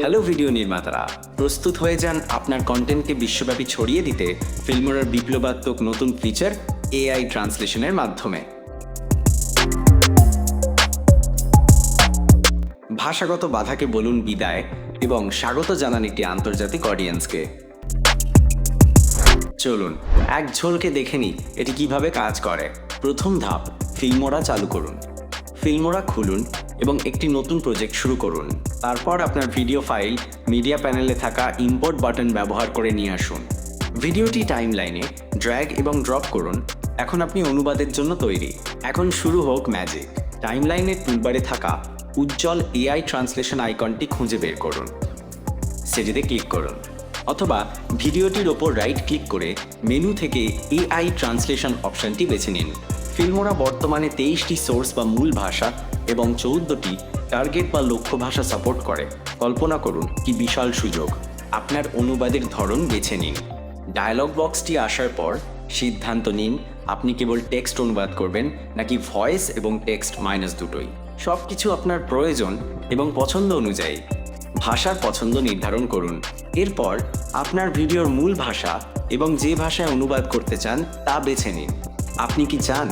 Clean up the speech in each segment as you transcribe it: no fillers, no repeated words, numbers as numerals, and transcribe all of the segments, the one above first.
Hello video নির্মাতারা, প্রস্তুত হয়ে যান আপনার কন্টেন্টকে বিশ্বব্যাপী ছড়িয়ে দিতে ফিল্মোরার বিপ্লবাত্মক নতুন ফিচার এআই ট্রান্সলেশনের মাধ্যমে। ভাষাগত বাধাকে বলুন বিদায় এবং স্বাগত জানান একটি আন্তর্জাতিক অডিয়েন্সকে। চলুন এক ঝলকে দেখে নিই এটি কিভাবে কাজ করে। প্রথম ধাপ, ফিল্মোরা চালু করুন। ফিল্মোরা খুলুন এবং একটি নতুন প্রজেক্ট শুরু করুন। তারপর আপনার ভিডিও ফাইল মিডিয়া প্যানেলে থাকা ইম্পোর্ট বাটন ব্যবহার করে নিয়ে আসুন। ভিডিওটি টাইমলাইনে ড্র্যাগ এবং ড্রপ করুন। এখন আপনি অনুবাদের জন্য তৈরি। এখন শুরু হোক ম্যাজিক। টাইমলাইনের টুলবারে থাকা উজ্জ্বল এআই ট্রান্সলেশন আইকনটি খুঁজে বের করুন। সেটিতে ক্লিক করুন অথবা ভিডিওটির ওপর রাইট ক্লিক করে মেনু থেকে এআই ট্রান্সলেশন অপশনটি বেছে নিন। ফিল্মোরা বর্তমানে 23টি সোর্স বা মূল ভাষা এবং 14টি টার্গেট বা লক্ষ্য ভাষা সাপোর্ট করে। কল্পনা করুন কি বিশাল সুযোগ। আপনার অনুবাদের ধরন বেছে নিন। ডায়ালগ বক্সটি আসার পর সিদ্ধান্ত নিন আপনি কেবল টেক্সট অনুবাদ করবেন নাকি ভয়েস এবং টেক্সট দুটোই। সব কিছু আপনার প্রয়োজন এবং পছন্দ অনুযায়ী ভাষার পছন্দ নির্ধারণ করুন। এরপর আপনার ভিডিওর মূল ভাষা এবং যে ভাষায় অনুবাদ করতে চান তা বেছে নিন। আপনি কি চান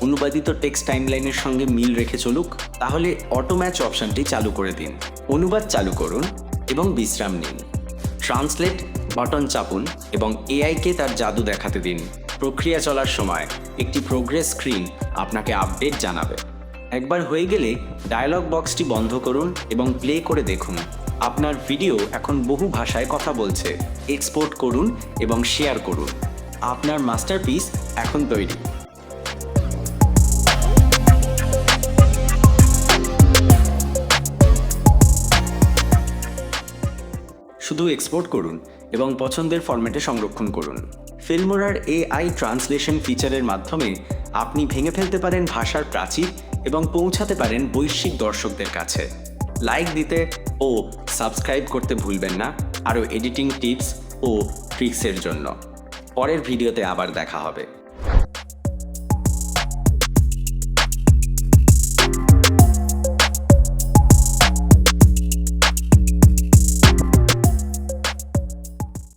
অনুবাদিত টেক্সট টাইমলাইনের সঙ্গে মিল রেখে চলুক? তাহলে অটো ম্যাচ অপশনটি চালু করে দিন। অনুবাদ চালু করুন এবং বিশ্রাম নিন। ট্রান্সলেট বাটন চাপুন এবং এআইকে তার জাদু দেখাতে দিন। প্রক্রিয়া চলার সময় একটি প্রোগ্রেস স্ক্রিন আপনাকে আপডেট জানাবে। একবার হয়ে গেলে ডায়ালগ বক্সটি বন্ধ করুন এবং প্লে করে দেখুন আপনার ভিডিও এখন বহু ভাষায় কথা বলছে। এক্সপোর্ট করুন এবং শেয়ার করুন। আপনার মাস্টারপিস এখন তৈরি। শুধু এক্সপোর্ট করুন এবং পছন্দের ফরম্যাটে সংরক্ষণ করুন। ফিল্মোরার এআই ট্রান্সলেশন ফিচারের মাধ্যমে আপনি ভেঙে ফেলতে পারেন ভাষার প্রাচীর এবং পৌঁছাতে পারেন বৈশ্বিক দর্শকদের কাছে। লাইক দিতে ও সাবস্ক্রাইব করতে ভুলবেন না আরও এডিটিং টিপস ও ট্রিক্সের জন্য। পরের ভিডিওতে আবার দেখা হবে।